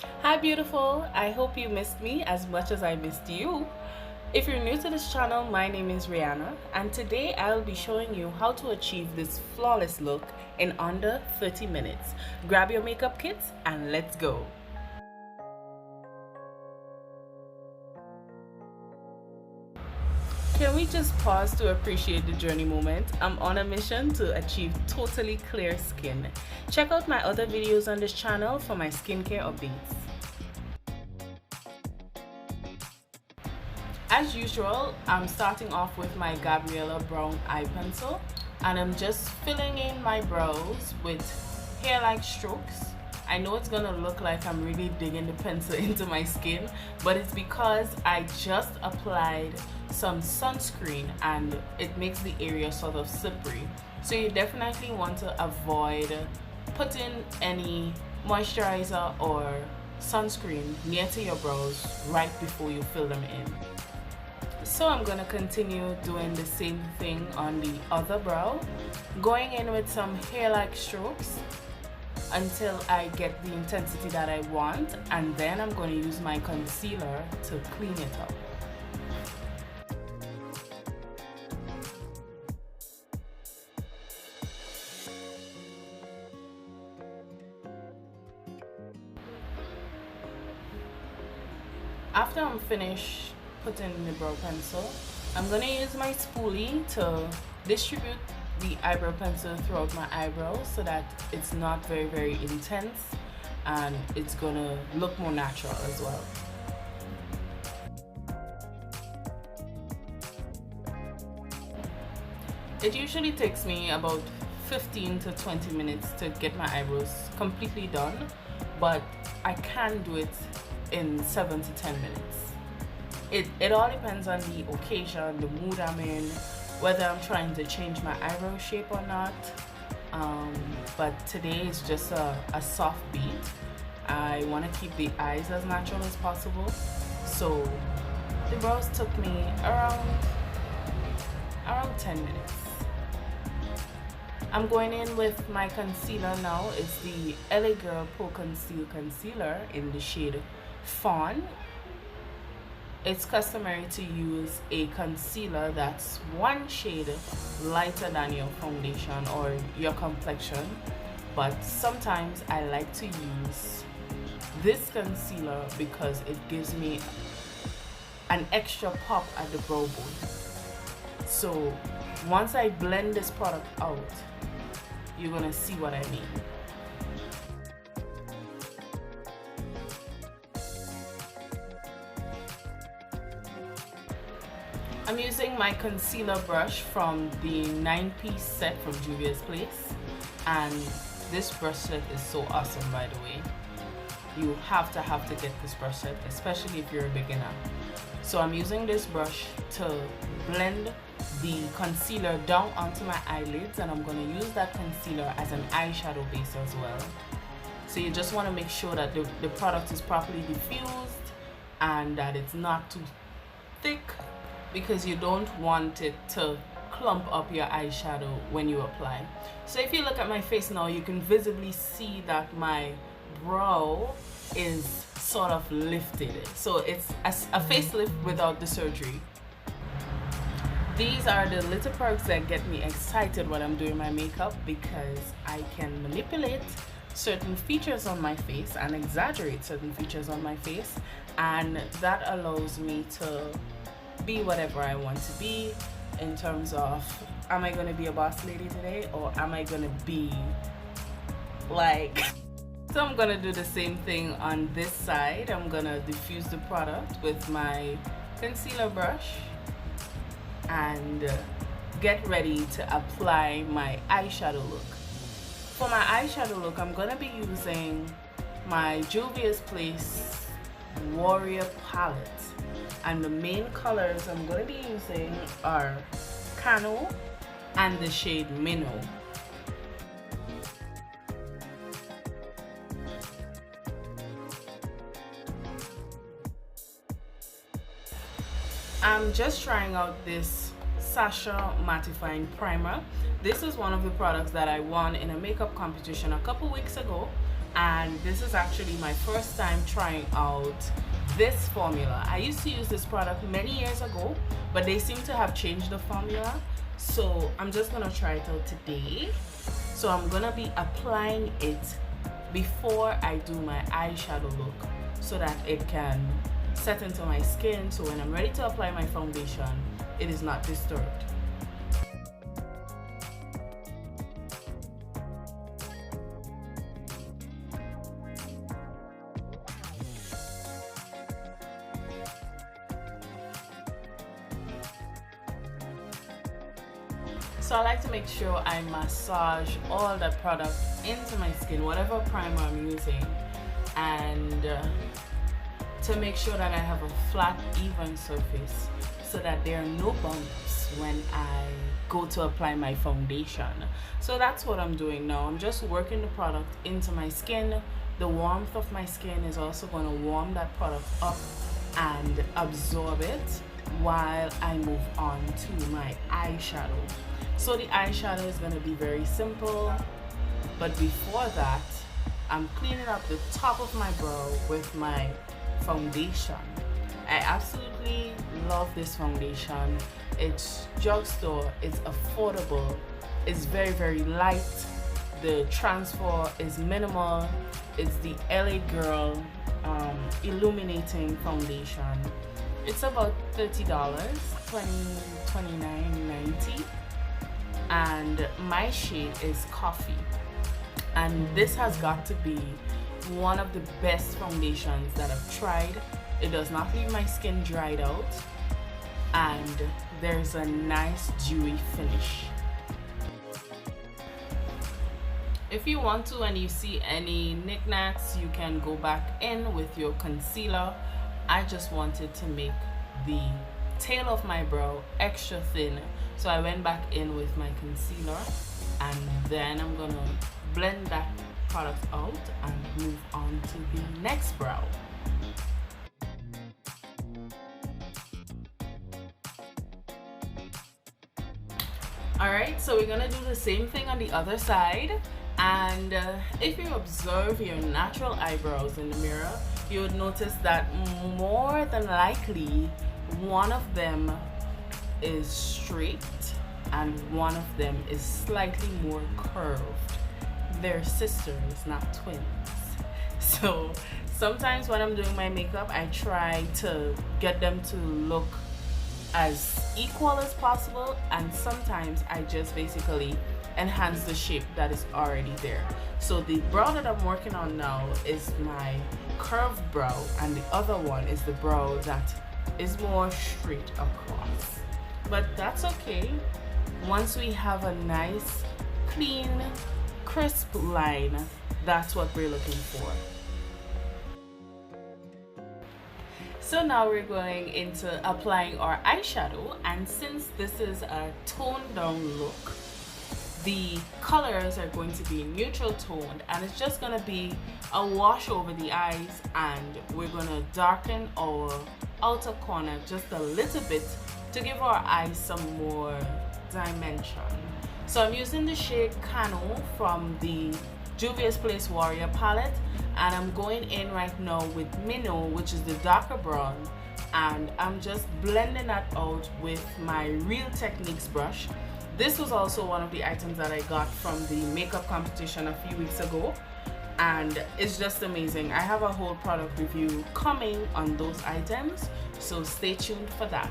Hi beautiful, I hope you missed me as much as I missed you. If you're new to this channel, my name is Rihanna and today I'll be showing you how to achieve this flawless look in under 30 minutes. Grab your makeup kits and let's go. Can we just pause to appreciate the journey moment? I'm on a mission to achieve totally clear skin. Check out my other videos on this channel for my skincare updates. As usual, I'm starting off with my Gabriella Brown eye pencil and I'm just filling in my brows with hair-like strokes. I know it's gonna look like I'm really digging the pencil into my skin, but it's because I just applied some sunscreen and it makes the area sort of slippery. So you definitely want to avoid putting any moisturizer or sunscreen near to your brows right before you fill them in. So I'm going to continue doing the same thing on the other brow, going in with some hair-like strokes until I get the intensity that I want, and then I'm going to use my concealer to clean it up. After I'm finished putting the brow pencil, I'm going to use my spoolie to distribute the eyebrow pencil throughout my eyebrows so that it's not very intense and it's going to look more natural as well. It usually takes me about 15 to 20 minutes to get my eyebrows completely done, but I can do it in 7 to 10 minutes. It all depends on the occasion, the mood I'm in, whether I'm trying to change my eyebrow shape or not. But today is just a soft beat. I want to keep the eyes as natural as possible. So the brows took me around 10 minutes. I'm going in with my concealer now. It's the LA Girl Pro Conceal Concealer in the shade Fawn. It's customary to use a concealer that's one shade lighter than your foundation or your complexion, but sometimes I like to use this concealer because it gives me an extra pop at the brow bone. So once I blend this product out, you're gonna see what I mean. I'm using my concealer brush from the 9-piece set from Juvia's Place, and this brush set is so awesome, by the way. You have to get this brush set, especially if you're a beginner. So I'm using this brush to blend the concealer down onto my eyelids, and I'm going to use that concealer as an eyeshadow base as well. So you just want to make sure that the product is properly diffused and that it's not too thick, because you don't want it to clump up your eyeshadow when you apply. So if you look at my face now, you can visibly see that my brow is sort of lifted. So it's a facelift without the surgery. These are the little perks that get me excited when I'm doing my makeup, because I can manipulate certain features on my face and exaggerate certain features on my face, and that allows me to be whatever I want to be in terms of, am I going to be a boss lady today, or am I going to be like so I'm going to do the same thing on this side. I'm going to diffuse the product with my concealer brush and get ready to apply my eyeshadow look. For my eyeshadow look, I'm going to be using my Juvia's Place Warrior palette, and the main colors I'm going to be using are Cano and the shade Minnow. I'm just trying out this Sasha mattifying primer. This is one of the products that I won in a makeup competition a couple weeks ago, and this is actually my first time trying out this formula. I used to use this product many years ago, but they seem to have changed the formula, so I'm just gonna try it out today. So I'm gonna be applying it before I do my eyeshadow look so that it can set into my skin, so when I'm ready to apply my foundation, it is not disturbed. So I like to make sure I massage all the product into my skin, whatever primer I'm using, and to make sure that I have a flat, even surface so that there are no bumps when I go to apply my foundation. So that's what I'm doing now. I'm just working the product into my skin. The warmth of my skin is also going to warm that product up and absorb it while I move on to my eyeshadow. So the eyeshadow is going to be very simple, but before that, I'm cleaning up the top of my brow with my foundation. I absolutely love this foundation. It's drugstore, it's affordable, it's very, very light. The transfer is minimal. It's the LA Girl illuminating foundation. It's about $30, $29.90. And my shade is coffee, and this has got to be one of the best foundations that I've tried. It does not leave my skin dried out, and there's a nice dewy finish. If you want to and you see any knickknacks, you can go back in with your concealer. I just wanted to make the tail of my brow extra thin, so I went back in with my concealer, and then I'm gonna blend that product out and move on to the next brow. Alright, so we're gonna do the same thing on the other side, and if you observe your natural eyebrows in the mirror, you would notice that more than likely one of them is straight and one of them is slightly more curved. They're sisters, not twins. So sometimes when I'm doing my makeup, I try to get them to look as equal as possible, and sometimes I just basically enhance the shape that is already there. So the brow that I'm working on now is my curved brow, and the other one is the brow that is more straight across. But that's okay. Once we have a nice, clean, crisp line, that's what we're looking for. So now we're going into applying our eyeshadow, and since this is a toned down look, the colors are going to be neutral toned, and it's just going to be a wash over the eyes, and we're going to darken our outer corner just a little bit to give our eyes some more dimension. So I'm using the shade Cano from the Juvia's Place Warrior palette, and I'm going in right now with Minnow, which is the darker brown, and I'm just blending that out with my Real Techniques brush. This was also one of the items that I got from the makeup competition a few weeks ago, and it's just amazing. I have a whole product review coming on those items, so stay tuned for that.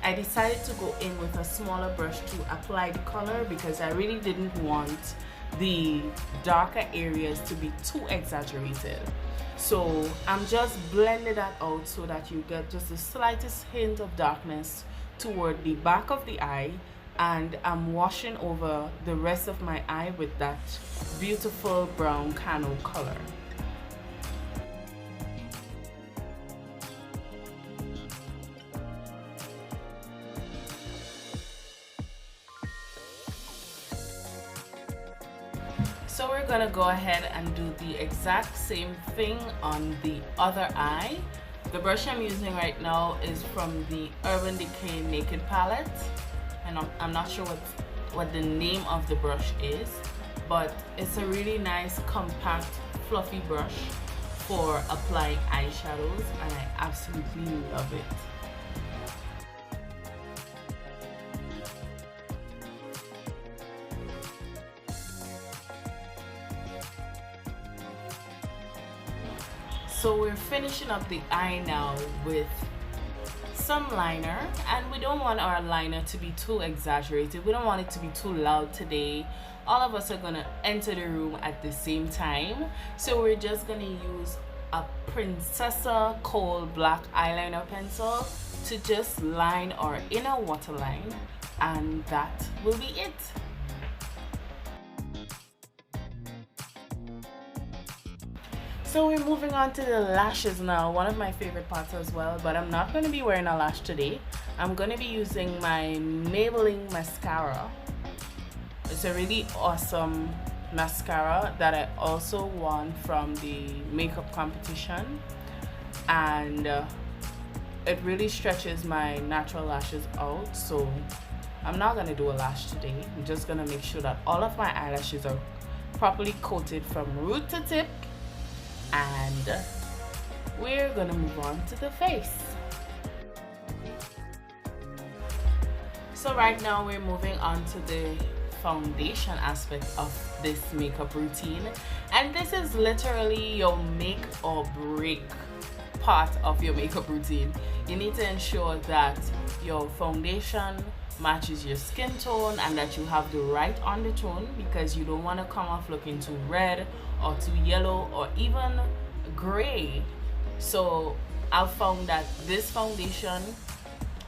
I decided to go in with a smaller brush to apply the color because I really didn't want the darker areas to be too exaggerated. So I'm just blending that out so that you get just the slightest hint of darkness toward the back of the eye, and I'm washing over the rest of my eye with that beautiful brown Cano color. So we're gonna go ahead and do the exact same thing on the other eye. The brush I'm using right now is from the Urban Decay Naked palette, and I'm not sure what the name of the brush is, but it's a really nice compact fluffy brush for applying eyeshadows, and I absolutely love it. So we're finishing up the eye now with some liner, and we don't want our liner to be too exaggerated. We don't want it to be too loud today. All of us are gonna enter the room at the same time, so we're just gonna use a Princessa Kohl black eyeliner pencil to just line our inner waterline, and that will be it. So we're moving on to the lashes now, one of my favorite parts as well, but I'm not going to be wearing a lash today. I'm going to be using my Maybelline mascara. It's a really awesome mascara that I also won from the makeup competition, and it really stretches my natural lashes out, so I'm not going to do a lash today. I'm just going to make sure that all of my eyelashes are properly coated from root to tip, and we're gonna move on to the face. So right now we're moving on to the foundation aspect of this makeup routine, and this is literally your make or break part of your makeup routine. You need to ensure that your foundation matches your skin tone and that you have the right undertone, because you don't want to come off looking too red or too yellow or even gray. So I've found that this foundation,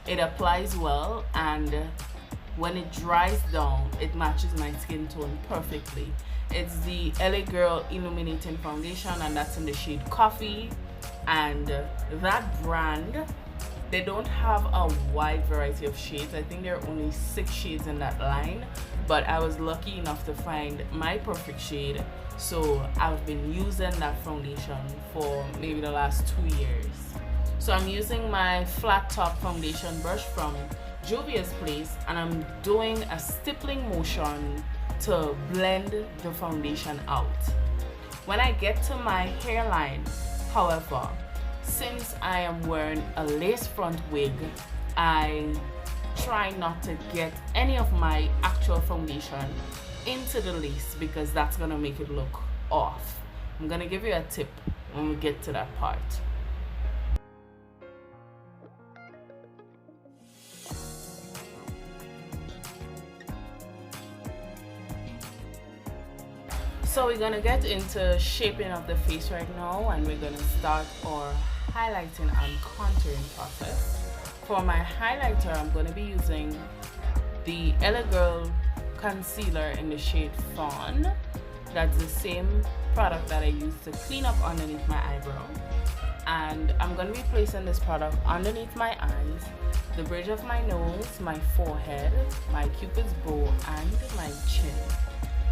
it applies well, and when it dries down, it matches my skin tone perfectly. It's the LA Girl Illuminating Foundation, and that's in the shade Coffee. And that brand, they don't have a wide variety of shades. I think there are only 6 shades in that line, but I was lucky enough to find my perfect shade, so I've been using that foundation for maybe the last 2 years. So I'm using my flat top foundation brush from Juvia's Place, and I'm doing a stippling motion to blend the foundation out. When I get to my hairline, however, since I am wearing a lace front wig, I try not to get any of my actual foundation into the lace, because that's gonna make it look off. I'm gonna give you a tip when we get to that part. So we're gonna get into shaping of the face right now, and we're gonna start our highlighting and contouring process. For my highlighter, I'm gonna be using the LA Girl concealer in the shade Fawn. That's the same product that I use to clean up underneath my eyebrow, and I'm going to be placing this product underneath my eyes, the bridge of my nose, my forehead, my cupid's bow, and my chin.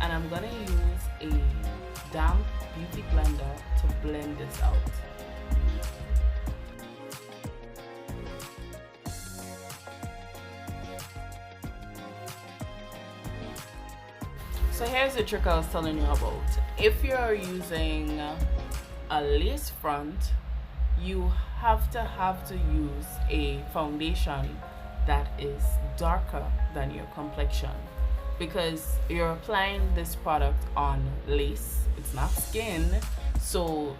And I'm going to use a damp beauty blender to blend this out. So here's the trick I was telling you about. If you're using a lace front, you have to use a foundation that is darker than your complexion, because you're applying this product on lace. It's not skin, so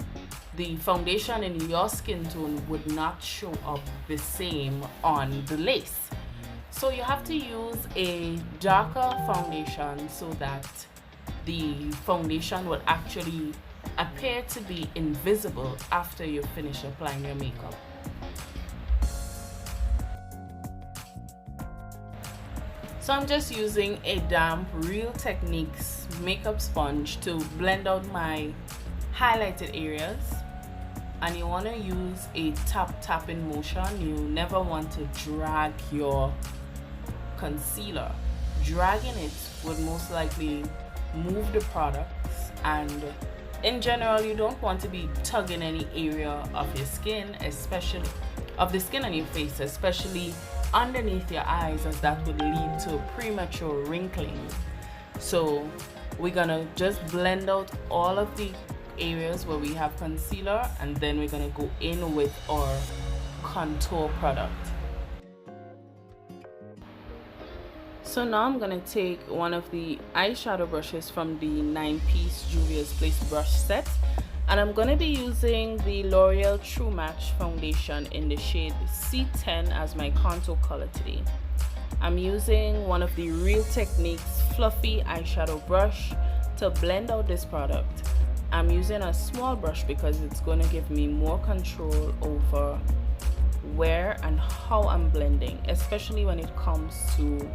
the foundation in your skin tone would not show up the same on the lace. So you have to use a darker foundation so that the foundation will actually appear to be invisible after you finish applying your makeup. So I'm just using a damp Real Techniques makeup sponge to blend out my highlighted areas. And you want to use a tapping motion. You never want to drag your concealer. Dragging it would most likely move the products, and in general you don't want to be tugging any area of your skin, especially of the skin on your face, especially underneath your eyes, as that would lead to premature wrinkling. So we're gonna just blend out all of the areas where we have concealer, and then we're gonna go in with our contour product. So now I'm gonna take one of the eyeshadow brushes from the 9-piece Juvia's Place brush set, and I'm gonna be using the L'Oreal True Match foundation in the shade C10 as my contour color today. I'm using one of the Real Techniques fluffy eyeshadow brush to blend out this product. I'm using a small brush because it's going to give me more control over where and how I'm blending, especially when it comes to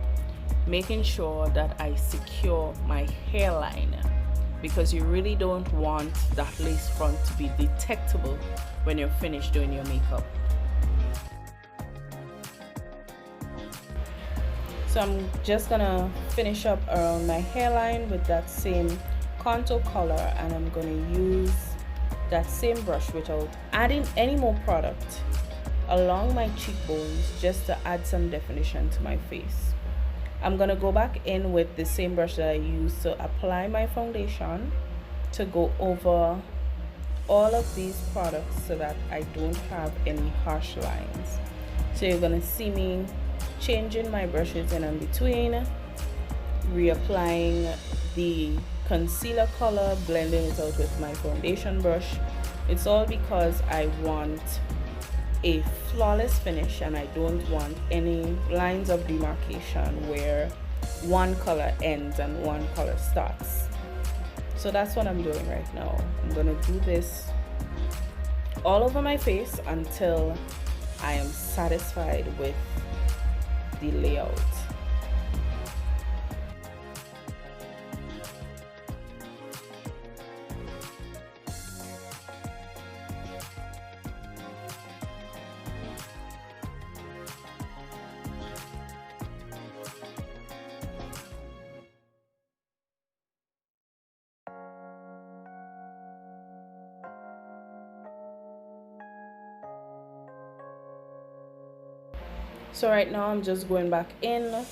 making sure that I secure my hairline, because you really don't want that lace front to be detectable when you're finished doing your makeup. So I'm just gonna finish up around my hairline with that same contour color, and I'm gonna use that same brush without adding any more product along my cheekbones just to add some definition to my face. I'm gonna go back in with the same brush that I used to apply my foundation to go over all of these products so that I don't have any harsh lines. So you're gonna see me changing my brushes in between, reapplying the concealer color, blending it out with my foundation brush. It's all because I want a flawless finish and I don't want any lines of demarcation where one color ends and one color starts. So that's what I'm doing right now. I'm gonna do this all over my face until I am satisfied with the layout. So right now I'm just going back in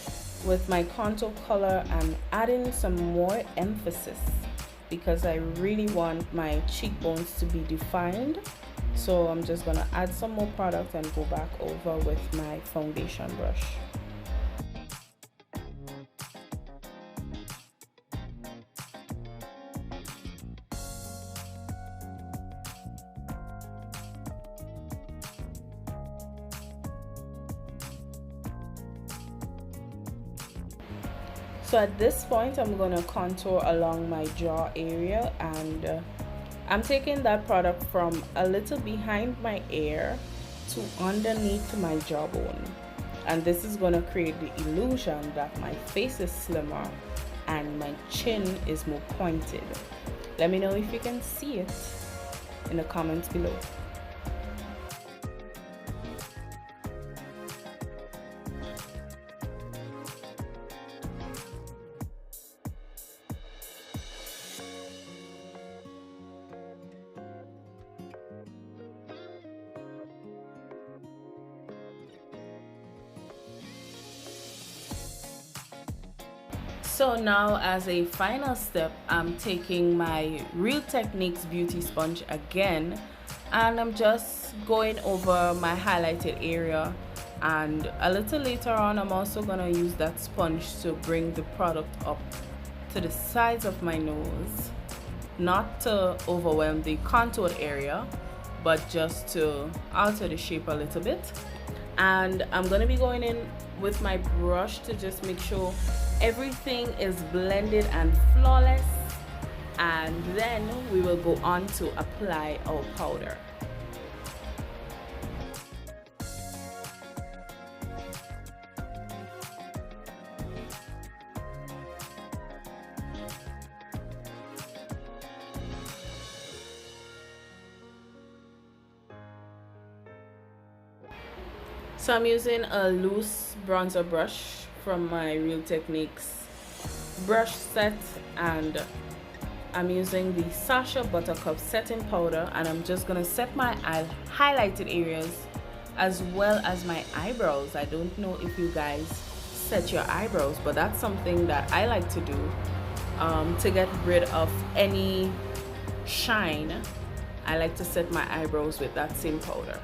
with my contour color and adding some more emphasis because I really want my cheekbones to be defined. So I'm just gonna add some more product and go back over with my foundation brush. So at this point I'm going to contour along my jaw area, and I'm taking that product from a little behind my ear to underneath my jawbone, and this is going to create the illusion that my face is slimmer and my chin is more pointed. Let me know if you can see it in the comments below. So now as a final step, I'm taking my Real Techniques beauty sponge again, and I'm just going over my highlighted area, and a little later on I'm also going to use that sponge to bring the product up to the sides of my nose, not to overwhelm the contoured area but just to alter the shape a little bit. And I'm going to be going in with my brush to just make sure everything is blended and flawless, and then we will go on to apply our powder. So I'm using a loose bronzer brush from my Real Techniques brush set, and I'm using the Sasha Buttercup setting powder, and I'm just gonna set my highlighted areas as well as my eyebrows. I don't know if you guys set your eyebrows, but that's something that I like to do To get rid of any shine, I like to set my eyebrows with that same powder.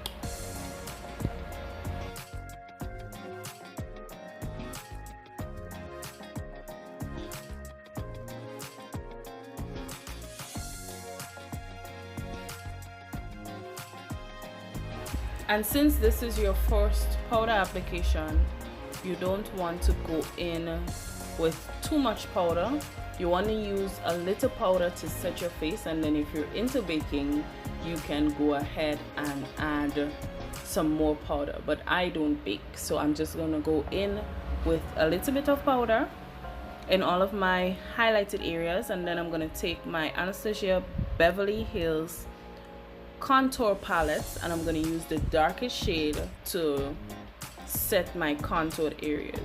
And since this is your first powder application, you don't want to go in with too much powder. You want to use a little powder to set your face, and then if you're into baking, you can go ahead and add some more powder. But I don't bake, so I'm just gonna go in with a little bit of powder in all of my highlighted areas, and then I'm gonna take my Anastasia Beverly Hills contour palette and I'm going to use the darkest shade to set my contoured areas.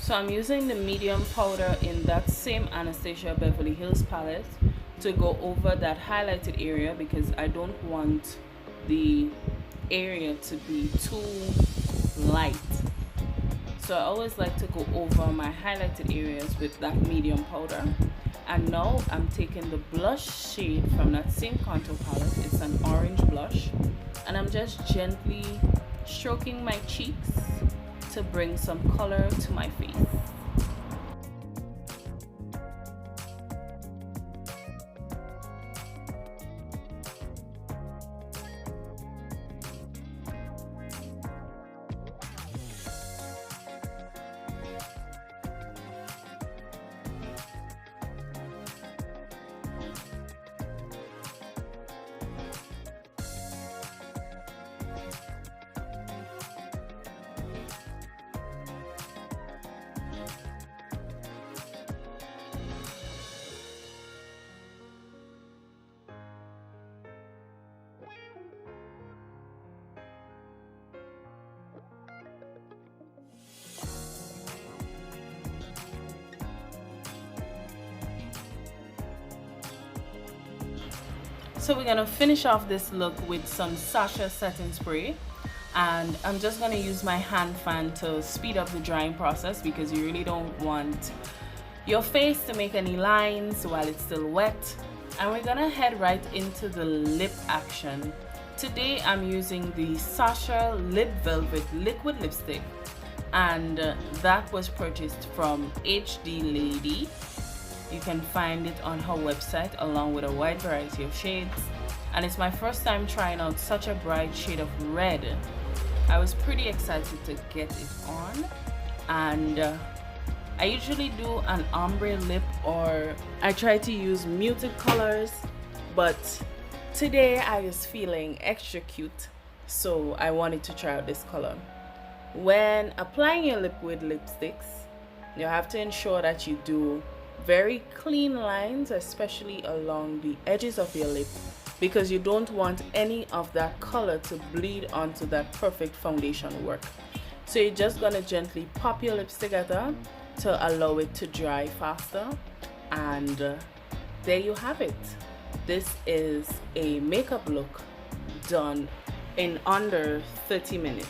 So I'm using the medium powder in that same Anastasia Beverly Hills palette to go over that highlighted area because I don't want the area to be too light. So I always like to go over my highlighted areas with that medium powder. And now I'm taking the blush shade from that same contour palette. It's an orange blush. And I'm just gently stroking my cheeks to bring some color to my face. So we're gonna finish off this look with some Sacha setting spray, and I'm just gonna use my hand fan to speed up the drying process because you really don't want your face to make any lines while it's still wet. And we're gonna head right into the lip action. Today I'm using the Sacha Lip Velvet liquid lipstick, and that was purchased from HD Lady. You can find it on her website along with a wide variety of shades, and it's my first time trying out such a bright shade of red. I was pretty excited to get it on, and I usually do an ombre lip, or I try to use muted colors, but today I was feeling extra cute, so I wanted to try out this color. When applying your liquid lipsticks, you have to ensure that you do very clean lines, especially along the edges of your lip, because you don't want any of that color to bleed onto that perfect foundation work. So you're just gonna gently pop your lips together to allow it to dry faster, and there you have it. This is a makeup look done in under 30 minutes.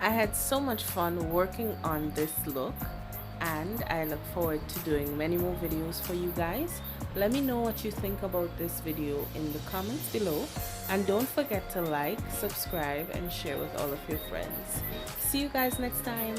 I had so much fun working on this look, and I look forward to doing many more videos for you guys. Let me know what you think about this video in the comments below, and don't forget to like, subscribe, and share with all of your friends. See you guys next time.